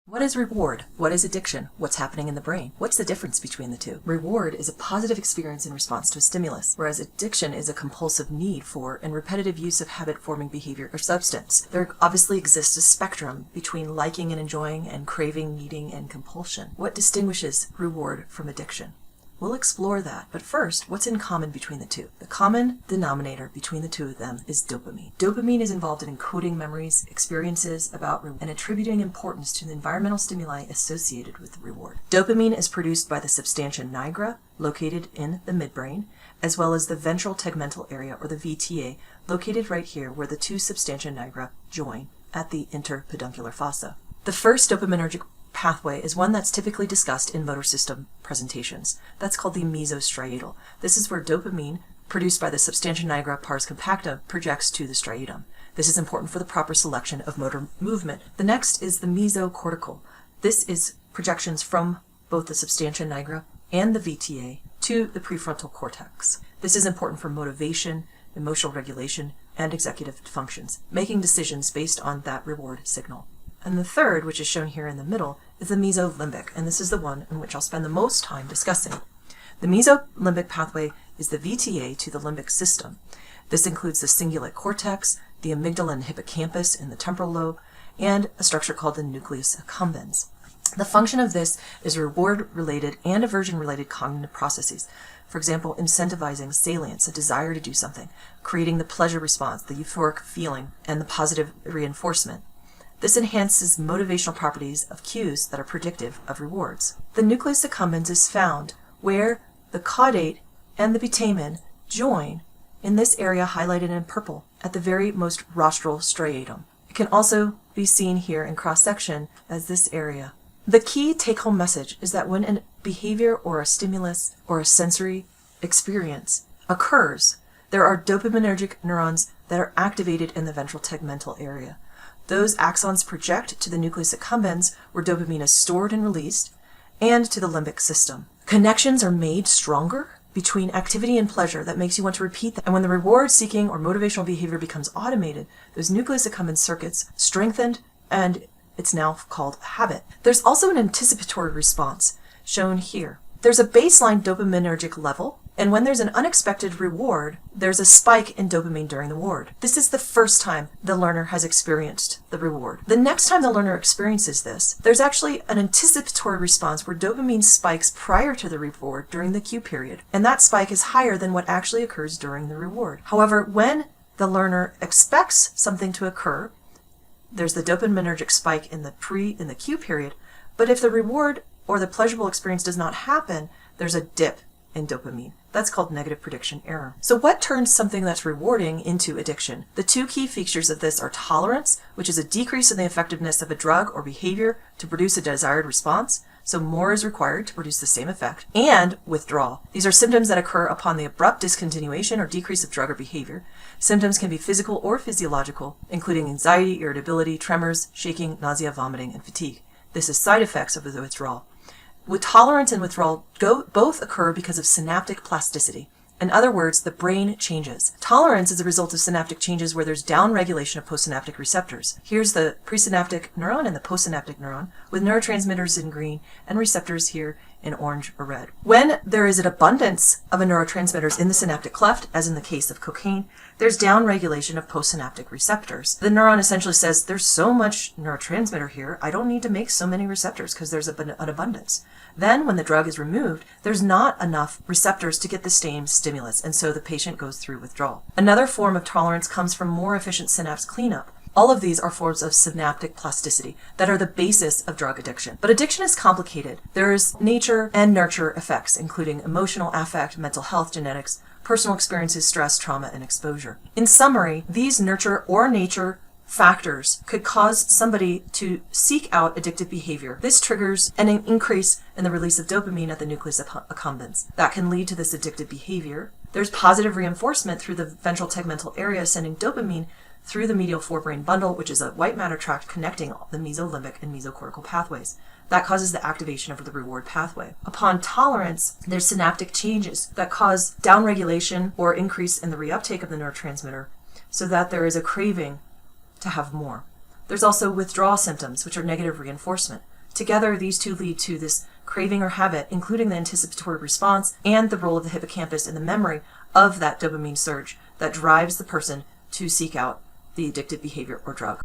What is reward? What is addiction? What's happening in the brain? What's the difference between the two? Reward is a positive experience in response to a stimulus, whereas addiction is a compulsive need for and repetitive use of habit-forming behavior or substance. There obviously exists a spectrum between liking and enjoying and craving, needing, and compulsion. What distinguishes reward from addiction? We'll explore that, but first, what's in common between the two? The common denominator between the two of them is dopamine. Dopamine is involved in encoding memories, experiences about reward, and attributing importance to the environmental stimuli associated with the reward. Dopamine is produced by the substantia nigra, located in the midbrain, as well as the ventral tegmental area, or the VTA, located right here where the two substantia nigra join at the interpeduncular fossa. The first dopaminergic pathway is one that's typically discussed in motor system presentations. That's called the mesostriatal. This is where dopamine, produced by the substantia nigra pars compacta, projects to the striatum. This is important for the proper selection of motor movement. The next is the mesocortical. This is projections from both the substantia nigra and the VTA to the prefrontal cortex. This is important for motivation, emotional regulation, and executive functions, making decisions based on that reward signal. And the third, which is shown here in the middle, is the mesolimbic, and this is the one in which I'll spend the most time discussing. The mesolimbic pathway is the VTA to the limbic system. This includes the cingulate cortex, the amygdala and hippocampus in the temporal lobe, and a structure called the nucleus accumbens. The function of this is reward-related and aversion-related cognitive processes. For example, incentivizing salience, a desire to do something, creating the pleasure response, the euphoric feeling, and the positive reinforcement. This enhances motivational properties of cues that are predictive of rewards. The nucleus accumbens is found where the caudate and the putamen join in this area highlighted in purple at the very most rostral striatum. It can also be seen here in cross-section as this area. The key take-home message is that when a behavior or a stimulus or a sensory experience occurs, there are dopaminergic neurons that are activated in the ventral tegmental area. Those axons project to the nucleus accumbens, where dopamine is stored and released, and to the limbic system. Connections are made stronger between activity and pleasure that makes you want to repeat that. And when the reward-seeking or motivational behavior becomes automated, those nucleus accumbens circuits strengthened, and it's now called habit. There's also an anticipatory response shown here. There's a baseline dopaminergic level, and when there's an unexpected reward, there's a spike in dopamine during the reward. This is the first time the learner has experienced the reward. The next time the learner experiences this, there's actually an anticipatory response where dopamine spikes prior to the reward during the cue period, and that spike is higher than what actually occurs during the reward. However, when the learner expects something to occur, there's the dopaminergic spike in the cue period, but if the reward or the pleasurable experience does not happen, there's a dip in dopamine. That's called negative prediction error. So what turns something that's rewarding into addiction? The two key features of this are tolerance, which is a decrease in the effectiveness of a drug or behavior to produce a desired response, so more is required to produce the same effect, and withdrawal. These are symptoms that occur upon the abrupt discontinuation or decrease of drug or behavior. Symptoms can be physical or physiological, including anxiety, irritability, tremors, shaking, nausea, vomiting, and fatigue. This is side effects of the withdrawal. With tolerance and withdrawal, both occur because of synaptic plasticity. In other words, the brain changes. Tolerance is a result of synaptic changes where there's downregulation of postsynaptic receptors. Here's the presynaptic neuron and the postsynaptic neuron, with neurotransmitters in green and receptors here in orange or red. When there is an abundance of a neurotransmitters in the synaptic cleft, as in the case of cocaine, there's downregulation of postsynaptic receptors. The neuron essentially says, there's so much neurotransmitter here, I don't need to make so many receptors because there's an abundance. Then, when the drug is removed, there's not enough receptors to get the same stimulus, and so the patient goes through withdrawal. Another form of tolerance comes from more efficient synapse cleanup. All of these are forms of synaptic plasticity that are the basis of drug addiction. But addiction is complicated. There's nature and nurture effects, including emotional, affect, mental health, genetics, personal experiences, stress, trauma, and exposure. In summary, these nurture or nature factors could cause somebody to seek out addictive behavior. This triggers an increase in the release of dopamine at the nucleus accumbens. That can lead to this addictive behavior. There's positive reinforcement through the ventral tegmental area, sending dopamine through the medial forebrain bundle, which is a white matter tract connecting the mesolimbic and mesocortical pathways. That causes the activation of the reward pathway. Upon tolerance, there's synaptic changes that cause downregulation or increase in the reuptake of the neurotransmitter, so that there is a craving to have more. There's also withdrawal symptoms, which are negative reinforcement. Together, these two lead to this craving or habit, including the anticipatory response and the role of the hippocampus in the memory of that dopamine surge that drives the person to seek out the addictive behavior or drug.